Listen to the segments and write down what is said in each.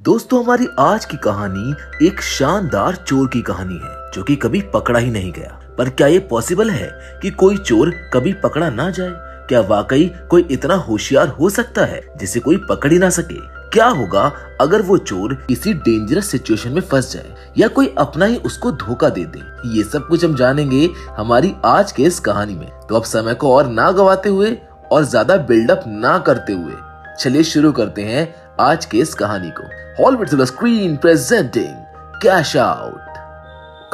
दोस्तों, हमारी आज की कहानी एक शानदार चोर की कहानी है जो कि कभी पकड़ा ही नहीं गया। पर क्या ये पॉसिबल है कि कोई चोर कभी पकड़ा ना जाए? क्या वाकई कोई इतना होशियार हो सकता है जिसे कोई पकड़ ही ना सके? क्या होगा अगर वो चोर किसी डेंजरस सिचुएशन में फंस जाए या कोई अपना ही उसको धोखा दे दे? ये सब कुछ हम जानेंगे हमारी आज के इस कहानी में। तो अब समय को और ना गवाते हुए और ज्यादा बिल्डअप ना करते हुए चलिए शुरू करते हैं आज के इस कहानी को। Hollywood silver screen presenting cash out.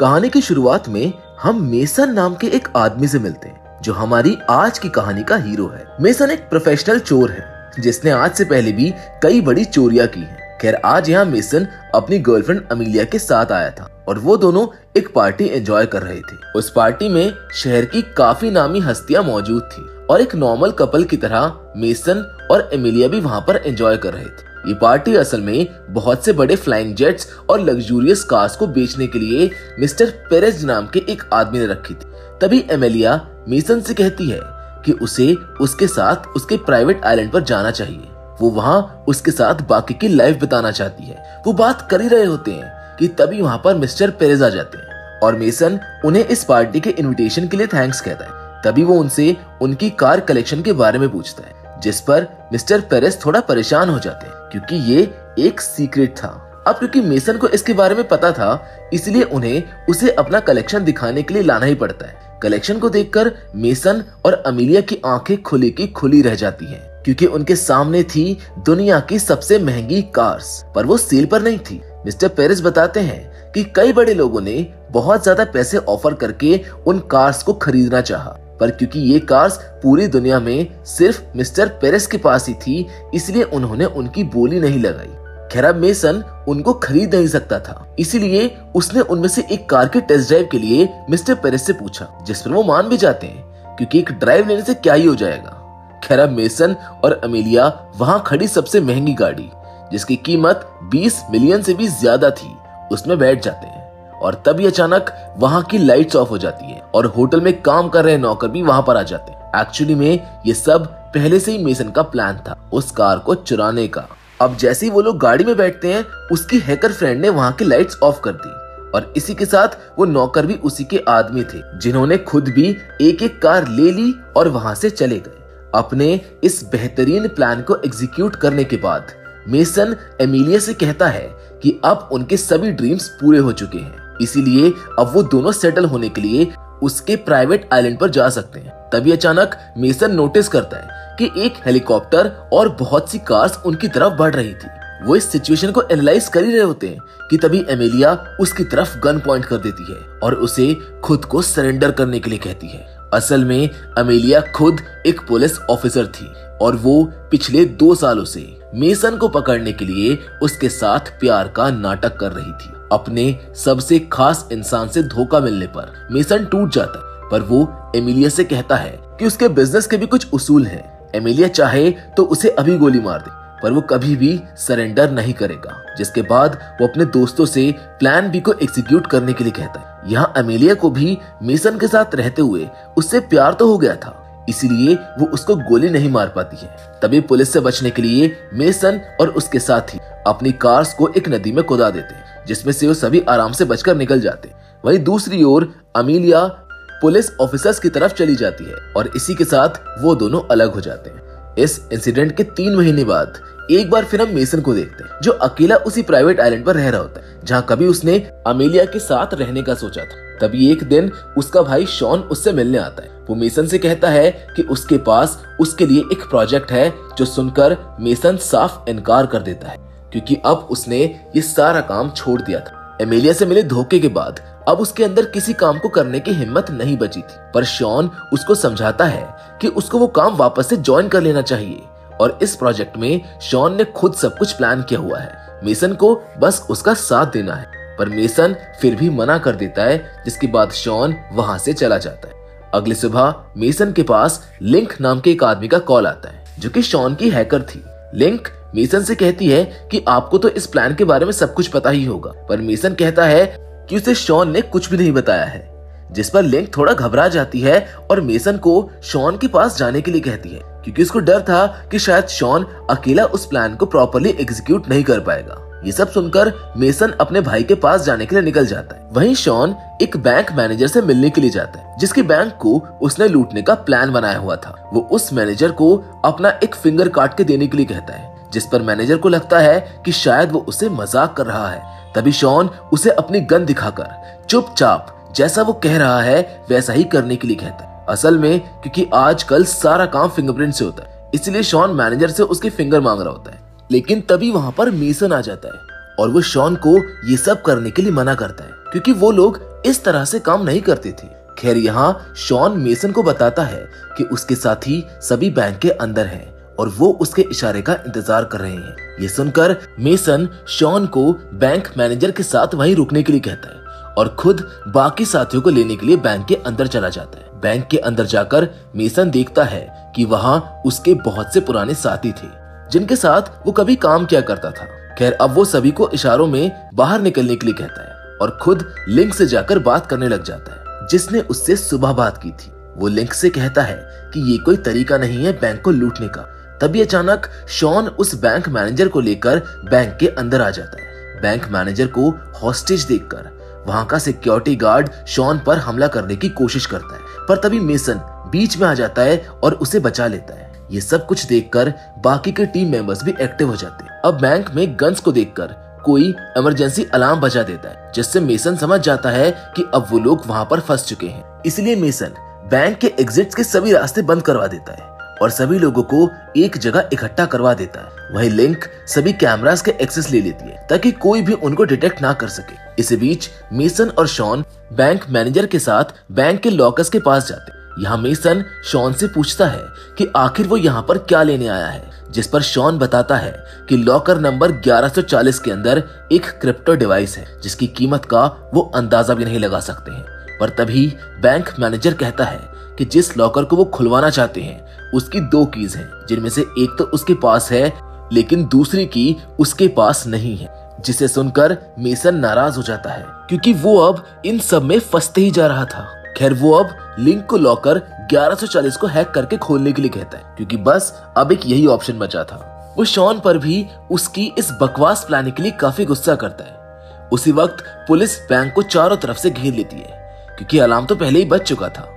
कहानी की शुरुआत में हम मेसन नाम के एक आदमी से मिलते हैं जो हमारी आज की कहानी का हीरो है। मेसन एक प्रोफेशनल चोर है जिसने आज से पहले भी कई बड़ी चोरियां की हैं। खैर, आज यहाँ मेसन अपनी गर्लफ्रेंड अमीलिया के साथ आया था और वो दोनों एक पार्टी एंजॉय कर रहे थे। उस पार्टी में शहर की काफी नामी हस्तियां मौजूद थी और एक नॉर्मल कपल की तरह मेसन और एमिलिया भी वहाँ पर एंजॉय कर रहे थे। ये पार्टी असल में बहुत से बड़े फ्लाइंग जेट्स और लग्जूरियस कार्स को बेचने के लिए मिस्टर पेरेज नाम के एक आदमी ने रखी थी। तभी एमिलिया मेसन से कहती है कि उसे उसके साथ उसके प्राइवेट आइलैंड पर जाना चाहिए। वो वहाँ उसके साथ बाकी की लाइफ बिताना चाहती है। वो बात कर ही रहे होते हैं कि तभी वहाँ पर मिस्टर पेरेज आ जाते हैं और मेसन उन्हें इस पार्टी के इनविटेशन के लिए थैंक्स कहता है। तभी वो उनसे उनकी कार कलेक्शन के बारे में पूछता है, जिस पर मिस्टर पेरेज थोड़ा परेशान हो जाते हैं क्योंकि ये एक सीक्रेट था। अब क्योंकि मेसन को इसके बारे में पता था, इसलिए उन्हें उसे अपना कलेक्शन दिखाने के लिए लाना ही पड़ता है। कलेक्शन को देखकर मेसन और अमीलिया की आंखें खुली की खुली रह जाती हैं क्योंकि उनके सामने थी दुनिया की सबसे महंगी कार्स, पर वो सेल पर नहीं थी। मिस्टर पेरेज बताते हैं कि कई बड़े लोगों ने बहुत ज्यादा पैसे ऑफर करके उन कार्स को खरीदना चाहा, पर क्योंकि ये कार्स पूरी दुनिया में सिर्फ मिस्टर पेरेज के पास ही थी, इसलिए उन्होंने उनकी बोली नहीं लगाई। खैर, अब मेसन उनको खरीद नहीं सकता था, इसीलिए उसने उनमें से एक कार के टेस्ट ड्राइव के लिए मिस्टर पेरेज से पूछा, जिस पर वो मान भी जाते हैं क्योंकि एक ड्राइव लेने से क्या ही हो जाएगा। खैर, अब मेसन और अमीलिया वहाँ खड़ी सबसे महंगी गाड़ी, जिसकी कीमत 20 मिलियन से भी ज्यादा थी, उसमें बैठ जाते हैं। और तभी अचानक वहाँ की लाइट्स ऑफ हो जाती है और होटल में काम कर रहे नौकर भी वहाँ पर आ जाते हैं। एक्चुअली में ये सब पहले से ही मेसन का प्लान था, उस कार को चुराने का। अब जैसे ही वो लोग गाड़ी में बैठते हैं, उसकी हैकर फ्रेंड ने वहाँ की लाइट्स ऑफ कर दी और इसी के साथ वो नौकर भी उसी के आदमी थे, जिन्होंने खुद भी एक एक कार ले ली और वहाँ से चले गए। अपने इस बेहतरीन प्लान को एग्जीक्यूट करने के बाद मेसन एमिलिया से कहता है कि अब उनके सभी ड्रीम्स पूरे हो चुके हैं, इसीलिए अब वो दोनों सेटल होने के लिए उसके प्राइवेट आइलैंड पर जा सकते हैं। तभी अचानक मेसन नोटिस करता है कि एक हेलीकॉप्टर और बहुत सी कार्स उनकी तरफ बढ़ रही थी। वो इस सिचुएशन को एनालाइज कर ही रहे होते हैं कि तभी एमिलिया उसकी तरफ गन पॉइंट कर देती है और उसे खुद को सरेंडर करने के लिए कहती है। असल में एमिलिया खुद एक पुलिस ऑफिसर थी और वो पिछले 2 सालों से मेसन को पकड़ने के लिए उसके साथ प्यार का नाटक कर रही थी। अपने सबसे खास इंसान से धोखा मिलने पर मेसन टूट जाता है, पर वो एमिलिया से कहता है कि उसके बिजनेस के भी कुछ उसूल हैं। एमिलिया चाहे तो उसे अभी गोली मार दे, पर वो कभी भी सरेंडर नहीं करेगा। जिसके बाद वो अपने दोस्तों से प्लान बी को एग्जीक्यूट करने के लिए कहता है। यहाँ एमिलिया को भी मेसन के साथ रहते हुए उससे प्यार तो हो गया था, इसीलिए वो उसको गोली नहीं मार पाती है। तभी पुलिस से बचने के लिए मेसन और उसके साथी अपनी कार्स को एक नदी में कुदा देते हैं, जिसमें से वो सभी आराम से बचकर निकल जाते हैं। वहीं दूसरी ओर अमीलिया पुलिस ऑफिसर्स की तरफ चली जाती है और इसी के साथ वो दोनों अलग हो जाते हैं। इस इंसिडेंट के 3 महीने बाद एक बार फिर हम मेसन को देखते हैं, जो अकेला उसी प्राइवेट आइलैंड पर रह रहा होता है जहाँ कभी उसने अमीलिया के साथ रहने का सोचा था। तभी एक दिन उसका भाई शॉन उससे मिलने आता है। वो मेसन से कहता है कि उसके पास उसके लिए एक प्रोजेक्ट है, जो सुनकर मेसन साफ इनकार कर देता है क्योंकि अब उसने ये सारा काम छोड़ दिया था। एमिलिया से मिले धोखे के बाद अब उसके अंदर किसी काम को करने की हिम्मत नहीं बची थी, पर शॉन उसको समझाता है कि उसको वो काम वापस से ज्वाइन कर लेना चाहिए और इस प्रोजेक्ट में शॉन ने खुद सब कुछ प्लान किया हुआ है। मेसन को बस उसका साथ देना है, पर मेसन फिर भी मना कर देता है, जिसके बाद शॉन वहां से चला जाता है। अगली सुबह मेसन के पास लिंक नाम के एक आदमी का कॉल आता है, जो कि शॉन की हैकर थी। लिंक मेसन से कहती है कि आपको तो इस प्लान के बारे में सब कुछ पता ही होगा, पर मेसन कहता है कि उसे शॉन ने कुछ भी नहीं बताया है, जिस पर लिंक थोड़ा घबरा जाती है और मेसन को शॉन के पास जाने के लिए कहती है क्योंकि उसको डर था कि शायद शॉन अकेला उस प्लान को प्रॉपर्ली एग्जीक्यूट नहीं कर पाएगा। ये सब सुनकर मेसन अपने भाई के पास जाने के लिए निकल जाता है। वहीं शॉन एक बैंक मैनेजर से मिलने के लिए जाता है, जिसकी बैंक को उसने लूटने का प्लान बनाया हुआ था। वो उस मैनेजर को अपना एक फिंगर काट के देने के लिए कहता है, जिस पर मैनेजर को लगता है कि शायद वो उसे मजाक कर रहा है। तभी शॉन उसे अपनी गन दिखाकर चुपचाप जैसा वो कह रहा है वैसा ही करने के लिए कहता है। असल में क्योंकि आजकल सारा काम फिंगरप्रिंट से होता है, इसलिए शॉन मैनेजर से उसके फिंगर मांग रहा होता है। लेकिन तभी वहां पर मेसन आ जाता है और वो शॉन को ये सब करने के लिए मना करता है, क्योंकि वो लोग इस तरह से काम नहीं करते थे। खैर यहाँ शॉन मेसन को बताता है कि उसके साथी सभी बैंक के अंदर हैं और वो उसके इशारे का इंतजार कर रहे हैं। ये सुनकर मेसन शॉन को बैंक मैनेजर के साथ वहीं रुकने के लिए कहता है और खुद बाकी साथियों को लेने के लिए बैंक के अंदर चला जाता है। बैंक के अंदर जाकर मेसन देखता है कि वहाँ उसके बहुत से पुराने साथी थे, जिनके साथ वो कभी काम किया करता था। खैर अब वो सभी को इशारों में बाहर निकलने के लिए कहता है और खुद लिंक से जाकर बात करने लग जाता है, जिसने उससे सुबह बात की थी। वो लिंक से कहता है कि ये कोई तरीका नहीं है बैंक को लूटने का। तभी अचानक शॉन उस बैंक मैनेजर को लेकर बैंक के अंदर आ जाता है। बैंक मैनेजर को हॉस्टेज देखकर वहां का सिक्योरिटी गार्ड शॉन पर हमला करने की कोशिश करता है, पर तभी मेसन बीच में आ जाता है और उसे बचा लेता है। ये सब कुछ देखकर बाकी के टीम मेंबर्स भी एक्टिव हो जाते हैं। अब बैंक में गन्स को देखकर कोई इमरजेंसी अलार्म बजा देता है, जिससे मेसन समझ जाता है कि अब वो लोग वहां पर फंस चुके हैं। इसलिए मेसन बैंक के एग्जिट्स के सभी रास्ते बंद करवा देता है और सभी लोगों को एक जगह इकट्ठा करवा देता है। वहीं लिंक सभी कैमरास के एक्सेस ले लेती है ताकि कोई भी उनको डिटेक्ट ना कर सके। इसी बीच मेसन और शॉन बैंक मैनेजर के साथ बैंक के लॉकर्स के पास जाते हैं। यहाँ मेसन शॉन से पूछता है कि आखिर वो यहाँ पर क्या लेने आया है, जिस पर शॉन बताता है कि लॉकर नंबर 1140 के अंदर एक क्रिप्टो डिवाइस है, जिसकी कीमत का वो अंदाजा भी नहीं लगा सकते हैं। पर तभी बैंक मैनेजर कहता है कि जिस लॉकर को वो खुलवाना चाहते हैं उसकी 2 कीज हैं, जिनमें से एक तो उसके पास है लेकिन दूसरी की उसके पास नहीं है, जिसे सुनकर मेसन नाराज हो जाता है क्योंकि वो अब इन सब में फंसते ही जा रहा था। खैर वो अब लिंक को लॉकर 1140 को हैक करके खोलने के लिए कहता है, क्योंकि बस अब एक यही ऑप्शन बचा था। वो शॉन पर भी उसकी इस बकवास प्लान के लिए काफी गुस्सा करता है। उसी वक्त पुलिस बैंक को चारों तरफ से घेर लेती है, क्योंकि अलार्म तो पहले ही बज चुका था।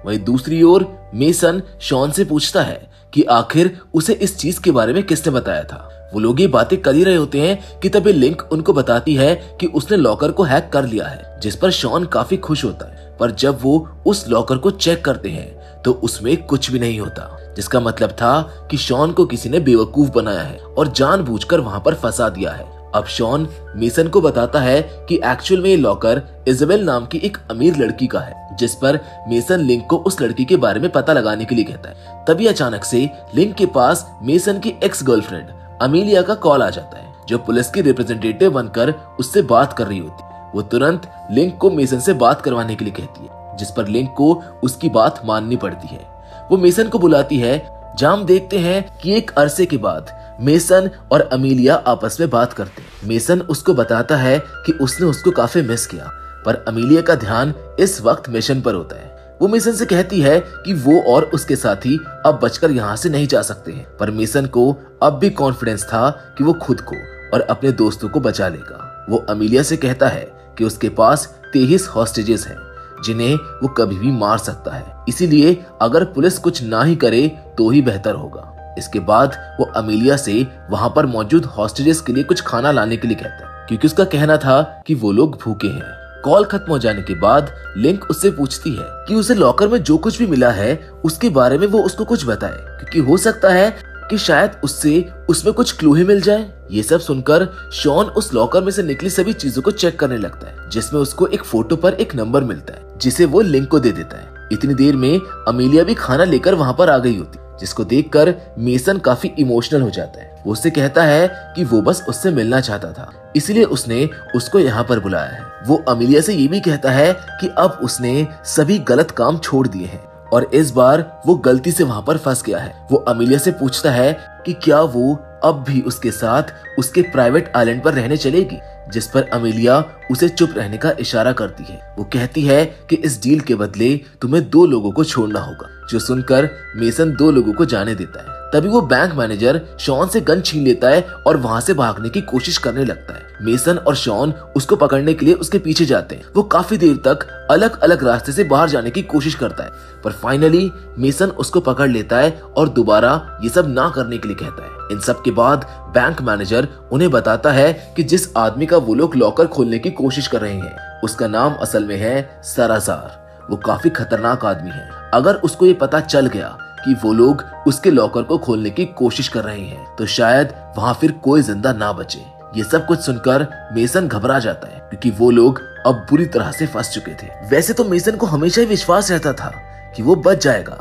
वहीं दूसरी ओर मेसन शॉन से पूछता है कि आखिर उसे इस चीज के बारे में किसने बताया था। वो लोग ये बातें कर ही रहे होते हैं कि तभी लिंक उनको बताती है कि उसने लॉकर को हैक कर लिया है, जिस पर शॉन काफी खुश होता है। पर जब वो उस लॉकर को चेक करते हैं तो उसमें कुछ भी नहीं होता, जिसका मतलब था कि शॉन को किसी ने बेवकूफ बनाया है और जानबूझकर वहां पर फंसा दिया है। अब शॉन मेसन को बताता है कि एक्चुअल में ये लॉकर इजाबेल नाम की एक अमीर लड़की का है, जिस पर मेसन लिंक को उस लड़की के बारे में पता लगाने के लिए कहता है। तभी अचानक से लिंक के पास मेसन की एक्स गर्लफ्रेंड अमीलिया का कॉल आ जाता है, जो पुलिस की रिप्रेजेंटेटिव बनकर उससे बात कर रही होती है। वो तुरंत लिंक को मेसन से बात करवाने के लिए कहती है, जिस पर लिंक को उसकी बात माननी पड़ती है। वो मेसन को बुलाती है, जहां हम देखते हैं कि एक अरसे के बाद मेसन और अमीलिया आपस में बात करते हैं। मेसन उसको बताता है कि उसने उसको काफी मिस किया, पर अमीलिया का ध्यान इस वक्त मिशन पर होता है। वो मेसन से कहती है कि वो और उसके साथी अब बचकर यहाँ से नहीं जा सकते हैं, पर मेसन को अब भी कॉन्फिडेंस था कि वो खुद को और अपने दोस्तों को बचा लेगा। वो अमीलिया से कहता है कि उसके पास 23 हॉस्टेजेस हैं, जिन्हें वो कभी भी मार सकता है, इसीलिए अगर पुलिस कुछ ना ही करे तो ही बेहतर होगा। इसके बाद वो अमीलिया से वहां पर मौजूद हॉस्टेजेस के लिए कुछ खाना लाने के लिए कहता है, क्योंकि उसका कहना था कि वो लोग भूखे हैं। कॉल खत्म हो जाने के बाद लिंक उससे पूछती है कि उसे लॉकर में जो कुछ भी मिला है उसके बारे में वो उसको कुछ बताए, क्योंकि हो सकता है कि शायद उससे उसमें कुछ क्लू ही मिल जाए। ये सब सुनकर शॉन उस लॉकर में से निकली सभी चीजों को चेक करने लगता है, जिसमें उसको एक फोटो पर एक नंबर मिलता है, जिसे वो लिंक को दे देता है। इतनी देर में अमीलिया भी खाना लेकर वहां पर आ गई होती, जिसको देखकर मेसन काफी इमोशनल हो जाता है। वो उससे कहता है कि वो बस उससे मिलना चाहता था, इसलिए उसने उसको यहाँ पर बुलाया है। वो अमीलिया से ये भी कहता है कि अब उसने सभी गलत काम छोड़ दिए हैं और इस बार वो गलती से वहां पर फंस गया है। वो अमीलिया से पूछता है कि क्या वो अब भी उसके साथ उसके प्राइवेट आइलैंड पर रहने चलेगी, जिस पर अमीलिया उसे चुप रहने का इशारा करती है। वो कहती है कि इस डील के बदले तुम्हें 2 लोगों को छोड़ना होगा, जो सुनकर मेसन 2 लोगों को जाने देता है। तभी वो बैंक मैनेजर शॉन से गन छीन लेता है और वहां से भागने की कोशिश करने लगता है। मेसन और शॉन उसको पकड़ने के लिए उसके पीछे जाते हैं। वो काफी देर तक अलग अलग रास्ते से बाहर जाने की कोशिश करता है, पर फाइनली मेसन उसको पकड़ लेता है और दोबारा ये सब ना करने के लिए कहता है। इन सब के बाद बैंक मैनेजर उन्हें बताता है कि जिस आदमी का वो लोग लॉकर खोलने की कोशिश कर रहे हैं उसका नाम असल में है सालाज़ार। वो काफी खतरनाक आदमी है। अगर उसको ये पता चल गया कि वो लोग उसके लॉकर को खोलने की कोशिश कर रहे हैं तो शायद वहां फिर कोई जिंदा ना बचे। ये सब कुछ सुनकर मेसन घबरा जाता है क्योंकि वो लोग अब बुरी तरह से फंस चुके थे। वैसे तो मेसन को हमेशा ही विश्वास रहता था कि वो बच जाएगा,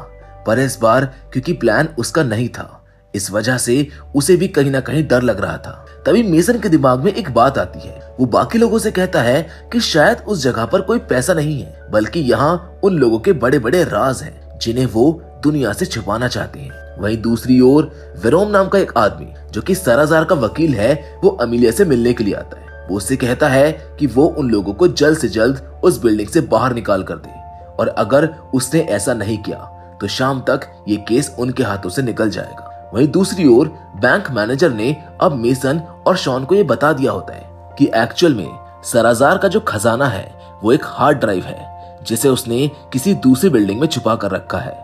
पर इस बार क्योंकि प्लान उसका नहीं था, इस वजह से उसे भी कहीं ना कहीं डर लग रहा था। तभी मेसन के दिमाग में एक बात आती है। वो बाकी लोगों से कहता है कि शायद उस जगह पर कोई पैसा नहीं है, बल्कि यहाँ उन लोगों के बड़े बड़े राज हैं जिन्हें वो दुनिया से छुपाना चाहते हैं। वहीं दूसरी ओर वेरोम नाम का एक आदमी जो कि सालाज़ार का वकील है, वो अमीलिया से मिलने के लिए आता है। वो उससे कहता है कि वो उन लोगों को जल्द से जल्द उस बिल्डिंग से बाहर निकाल कर दे, और अगर उसने ऐसा नहीं किया तो शाम तक ये केस उनके हाथों से निकल जाएगा। वहीं दूसरी ओर बैंक मैनेजर ने अब मेसन और शॉन को ये बता दिया होता है कि एक्चुअल में सालाज़ार का जो खजाना है वो एक हार्ड ड्राइव है जिसे उसने किसी दूसरी बिल्डिंग में छुपा कर रखा है,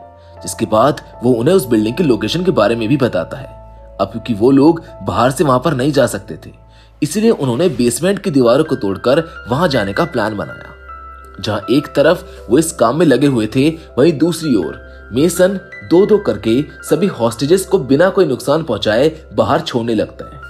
जिसके बाद वो उन्हें उस बिल्डिंग की लोकेशन के बारे में भी बताता है। अब क्योंकि वो लोग बाहर से वहां पर नहीं जा सकते थे, इसलिए उन्होंने बेसमेंट की दीवारों को तोड़कर वहां जाने का प्लान बनाया। जहां एक तरफ वो इस काम में लगे हुए थे, वहीं दूसरी ओर मेसन दो दो करके सभी हॉस्टेजेस को बिना कोई नुकसान पहुंचाए बाहर छोड़ने लगता है।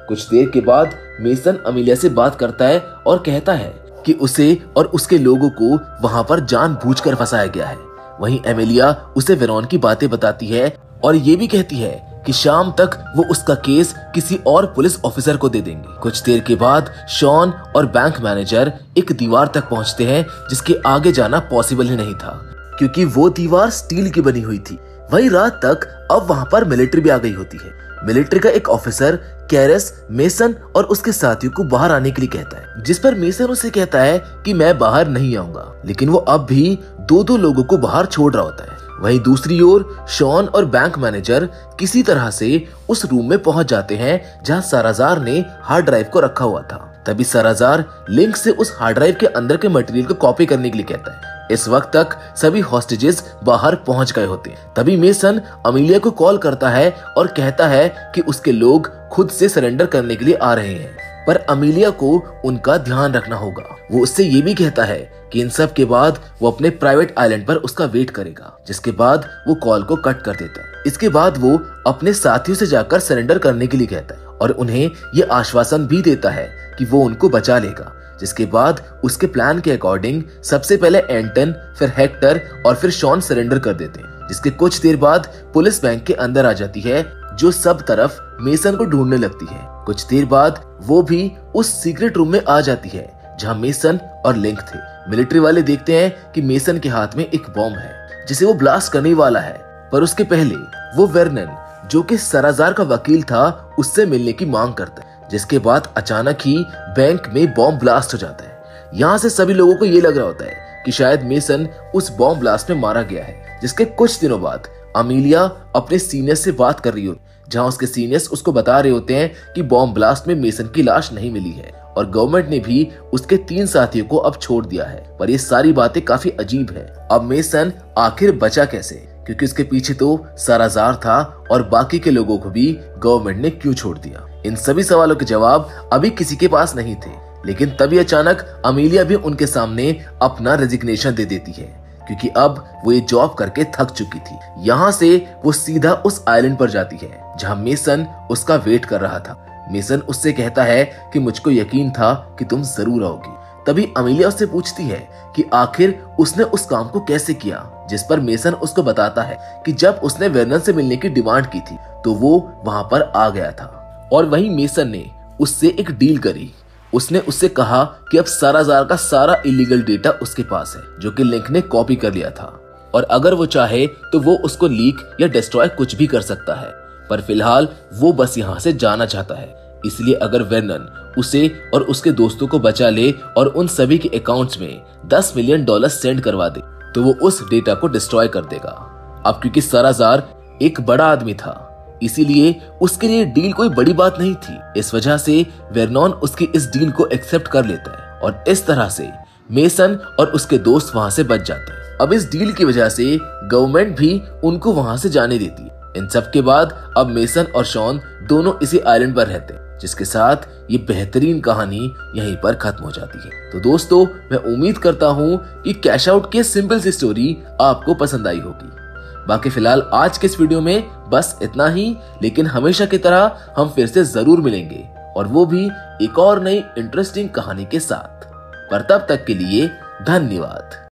कुछ देर के बाद मेसन अमीलिया से बात करता है और कहता है कि उसे और उसके लोगों को वहां पर जानबूझकर फंसाया गया है। वहीं एमिलिया उसे वेरोन की बातें बताती है और ये भी कहती है कि शाम तक वो उसका केस किसी और पुलिस ऑफिसर को दे देंगे। कुछ देर के बाद शॉन और बैंक मैनेजर एक दीवार तक पहुंचते हैं जिसके आगे जाना पॉसिबल ही नहीं था क्योंकि वो दीवार स्टील की बनी हुई थी। वही रात तक अब वहां पर मिलिट्री भी आ गई होती है। मिलिट्री का एक ऑफिसर कैरस मेसन और उसके साथियों को बाहर आने के लिए कहता है, जिस पर मेसन उसे कहता है कि मैं बाहर नहीं आऊंगा, लेकिन वो अब भी दो दो लोगों को बाहर छोड़ रहा होता है। वहीं दूसरी ओर शॉन और बैंक मैनेजर किसी तरह से उस रूम में पहुंच जाते हैं जहां सालाज़ार ने हार्ड ड्राइव को रखा हुआ था। तभी सालाज़ार लिंक से उस हार्ड ड्राइव के अंदर के मटेरियल को कॉपी करने के लिए कहता है। इस वक्त तक सभी हॉस्टेजेस बाहर पहुंच गए होते हैं। तभी मेसन अमीलिया को कॉल करता है और कहता है कि उसके लोग खुद से सरेंडर करने के लिए आ रहे हैं, पर अमीलिया को उनका ध्यान रखना होगा। वो उससे ये भी कहता है कि इन सब के बाद वो अपने प्राइवेट आइलैंड पर उसका वेट करेगा, जिसके बाद वो कॉल को कट कर देता है। इसके बाद वो अपने साथियों से जाकर सरेंडर करने के लिए कहता है और उन्हें ये आश्वासन भी देता है कि वो उनको बचा लेगा। जिसके बाद उसके प्लान के अकॉर्डिंग सबसे पहले एंटन, फिर हेक्टर और फिर शॉन सरेंडर कर देते हैं। जिसके कुछ देर बाद पुलिस बैंक के अंदर आ जाती है जो सब तरफ मेसन को ढूंढने लगती है। कुछ देर बाद वो भी उस सीक्रेट रूम में आ जाती है जहां मेसन और लिंक थे। मिलिट्री वाले देखते हैं कि मेसन के हाथ में एक बॉम्ब है जिसे वो ब्लास्ट करने वाला है, पर उसके पहले वो वेर्नन जो कि सालाज़ार का वकील था उससे मिलने की मांग करता है। जिसके बाद अचानक ही बैंक में बॉम्ब ब्लास्ट हो जाता है। यहाँ से सभी लोगों को ये लग रहा होता है कि शायद मेसन उस बॉम्ब ब्लास्ट में मारा गया है। जिसके कुछ दिनों बाद अमीलिया अपने सीनियर्स से बात कर रही होती है, जहाँ उसके सीनियर्स उसको बता रहे होते हैं कि बॉम्ब ब्लास्ट में मेसन की लाश नहीं मिली है और गवर्नमेंट ने भी उसके 3 साथियों को अब छोड़ दिया है। पर ये सारी बातें काफी अजीब है। अब मेसन आखिर बचा कैसे, क्योंकि उसके पीछे तो सालाज़ार था और बाकी के लोगों को भी गवर्नमेंट ने क्यों छोड़ दिया। इन सभी सवालों के जवाब अभी किसी के पास नहीं थे, लेकिन तभी अचानक अमीलिया भी उनके सामने अपना रेजिग्नेशन दे देती है क्योंकि अब वो ये जॉब करके थक चुकी थी। यहाँ से वो सीधा उस आइलैंड पर जाती है जहाँ मेसन उसका वेट कर रहा था। मेसन उससे कहता है कि मुझको यकीन था कि तुम जरूर आओगी। तभी अमीलिया उससे पूछती है कि आखिर उसने उस काम को कैसे किया, जिस पर मेसन उसको बताता है कि जब उसने वेर्नन से मिलने की डिमांड की थी तो वो वहां पर आ गया था और वहीं मेसन ने उससे एक डील करी। उसने उससे कहा कि अब सालाज़ार का सारा इलीगल डेटा उसके पास है जो कि लिंक ने कॉपी कर लिया था और अगर वो चाहे तो वो उसको लीक या डिस्ट्रॉय कुछ भी कर सकता है, पर फिलहाल वो बस यहाँ से जाना चाहता है। इसलिए अगर वेर्नन उसे और उसके दोस्तों को बचा ले और उन सभी के अकाउंट्स में $10 मिलियन सेंड करवा दे तो वो उस डेटा को डिस्ट्रॉय कर देगा। अब क्योंकि सालाज़ार एक बड़ा आदमी था इसीलिए उसके लिए डील कोई बड़ी बात नहीं थी। इस वजह से वेरनॉन उसकी इस डील को एक्सेप्ट कर लेता है और इस तरह से मेसन और उसके दोस्त वहां से बच जाते हैं। अब इस डील की वजह से गवर्नमेंट भी उनको वहां से जाने देती है। इन सब के बाद अब मेसन और शॉन दोनों इसी आइलैंड पर रहते हैं, जिसके साथ ये बेहतरीन कहानी यहीं पर खत्म हो जाती है। तो दोस्तों, मैं उम्मीद करता हूँ कि कैश आउट की सिंपल सी स्टोरी आपको पसंद आई होगी। बाकी फिलहाल आज के इस वीडियो में बस इतना ही, लेकिन हमेशा की तरह हम फिर से जरूर मिलेंगे, और वो भी एक और नई इंटरेस्टिंग कहानी के साथ। पर तब तक के लिए धन्यवाद।